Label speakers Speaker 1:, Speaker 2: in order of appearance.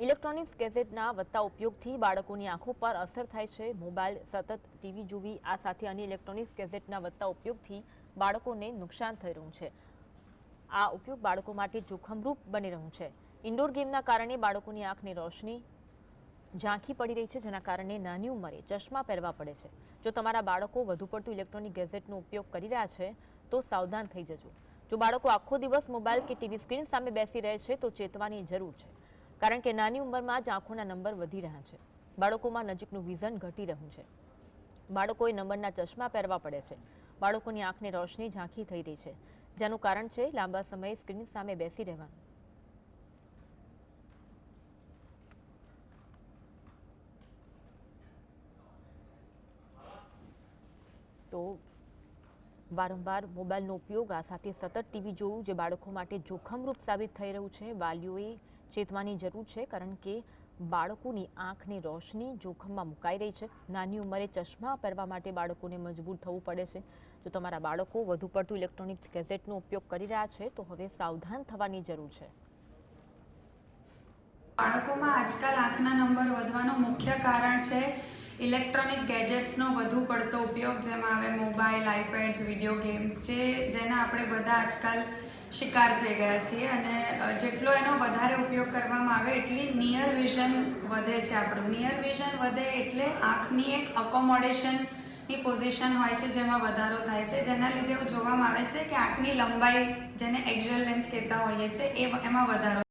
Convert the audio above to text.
Speaker 1: Electronics ગેજેટના વધતા ઉપયોગથી બાળકોની આંખો પર અસર થાય છે। મોબાઈલ, સતત ટીવી જોવી, આ સાથે અન્ય ઇલેક્ટ્રોનિક્સ ગેજેટના વધતા ઉપયોગથી બાળકોને નુકસાન થઈ રહ્યું છે। આ ઉપયોગ બાળકો માટે જોખમરૂપ બની રહ્યું છે। ઇન્ડોર ગેમના કારણે બાળકોની આંખની રોશની ઝાંખી પડી રહી છે, જેના કારણે નાની ઉંમરે ચશ્મા પહેરવા પડે છે। જો તમારા બાળકો વધુ પડતું ઇલેક્ટ્રોનિક ગેજેટનો ઉપયોગ કરી રહ્યા છે તો સાવધાન થઈ જજો। જો બાળકો આખો દિવસ મોબાઈલ કે ટીવી સ્ક્રીન સામે બેસી રહે છે તો ચેતવાની જરૂર છે, કારણ કે નાની ઉંમરમાં જ આંખોના નંબર વધી રહ્યા છે। બાળકોમાં નજીકનું વિઝન ઘટી રહ્યું છે। બાળકોએ નંબરના ચશ્મા પહેરવા પડે છે। બાળકોની આંખની રોશની ઝાંખી થઈ રહી છે, જેનું કારણ છે લાંબા સમય સ્ક્રીન સામે બેસી રહેવાનું। તો વારંવાર મોબાઈલનો ઉપયોગ, આ સાથે સતત ટીવી જોવું જે બાળકો માટે જોખમરૂપ સાબિત થઈ રહ્યું છે। વાલીઓએ ચેતવાની જરૂર છે, કારણ કે બાળકોની આંખની રોશની જોખમમાં મુકાઈ રહી છે। નાની ઉંમરે ચશ્મા પહેરવા માટે બાળકોને મજબૂર થવું પડે છે। જો તમારા બાળકો વધુ પડતું ઇલેક્ટ્રોનિક્સ ગેજેટનો ઉપયોગ કરી રહ્યા છે તો હવે સાવધાન થવાની જરૂર છે।
Speaker 2: બાળકોમાં આજકાલ આંખના નંબર વધવાનું મુખ્ય કારણ છે ઇલેક્ટ્રોનિક ગેજેટ્સનો વધુ પડતો ઉપયોગ, જેમાં આવે મોબાઈલ, આઈપેડ્સ, વિડીયો ગેમ્સ, જેના આપણે બધા આજકાલ શિકાર થઈ ગયા છીએ। અને જેટલો એનો વધારે ઉપયોગ કરવામાં આવે એટલી નિયર વિઝન વધે છે। આપણું નિયર વિઝન વધે એટલે આંખની એક અકોમોડેશનની પોઝિશન હોય છે જેમાં વધારો થાય છે, જેના લીધે એવું જોવામાં આવે છે કે આંખની લંબાઈ, જેને એક્ઝિયલ લેન્થ કહેતા હોઈએ છીએ, એમાં વધારો